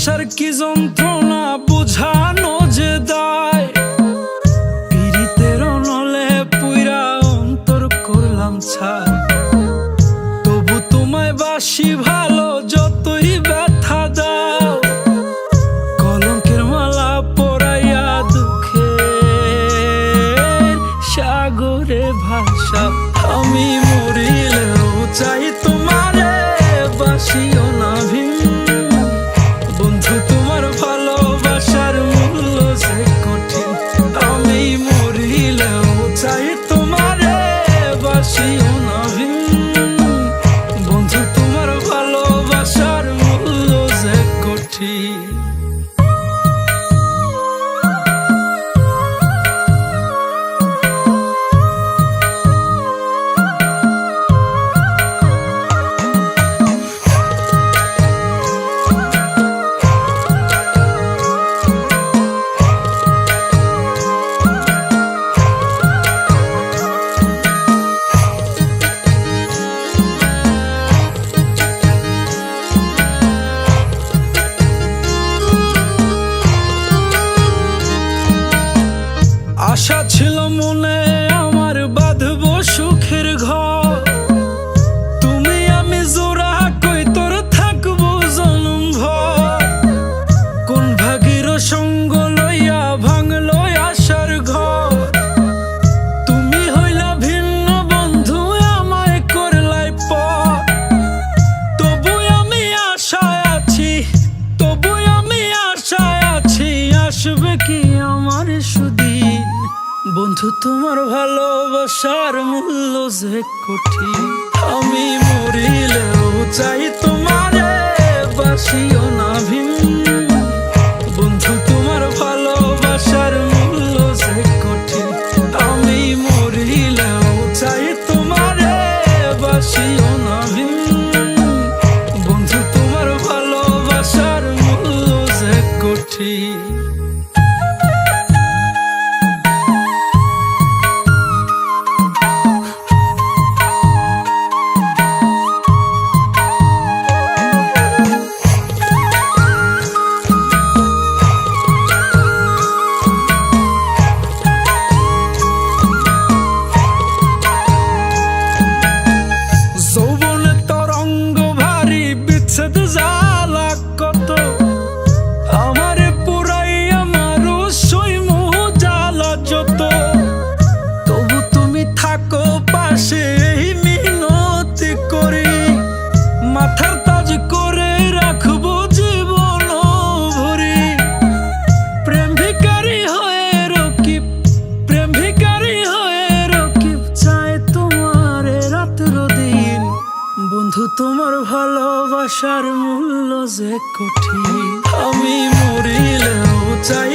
ভালোবাসার কি যন্ত্রণা বুঝানো যে দায়, পীড়িতের নলে পুইরা অন্তর করলাম ছাই। তবু তোমায় বাসি ভালো যতই ব্যথা দাও, কলঙ্কের মালা পরাইয়া দুঃখের সাগরে ভাষা। আমি মরিলেও চাই তোমারে বাসিও না ভিন্ন, বন্ধু তোমার ভালোবাসার মূল্য যে কঠিন। আমি মরিলেও চাই তোমারে বাসিও না ভিন্ন, বন্ধু তোমার ভালোবাসার মূল্য যে কঠিন। আশা ছিল মনে আমার বাঁধব সুখের ঘর, তুমি আমি জোড়া কই তোর থাকবো জনম ভর। কোন ভাগের সঙ্গ লইয়া ভাঙলো আশার ঘর, তুমি হইলা ভিন্ন বন্ধু আমায় করলাই পর। তবু আমি আশায় আছি, তবু আমি আশায় আছি, আসবে কি আমার সুদিন। বন্ধু তোমার ভালোবাসার মূল্য যে কঠিন। আমি মরিলেও চাই তোমারে বাসিও না ভিন্ন, বন্ধু তোমার ভালোবাসার মূল্য যে কঠিন। আমি মরিলেও চাই তোমারে বাসিও না ভিন্ন, বন্ধু তোমার ভালোবাসার মূল্য যে কঠিন। জ্বালা কত আমারে পুরাই আমার সইম জ্বালা যত, তবু তুমি থাকো পাশে মিনতি করি। মাথার তাজ করে রাখবো জীবন ভরি, প্রেম ভিখারি হয়ে রকিব, প্রেম ভিখারি হয়ে রকিব চাই তোমারে রাত্র দিন। বন্ধু তোমার ভালোবাসার মূল্য যে কঠিন। আমি মরিলেও চাই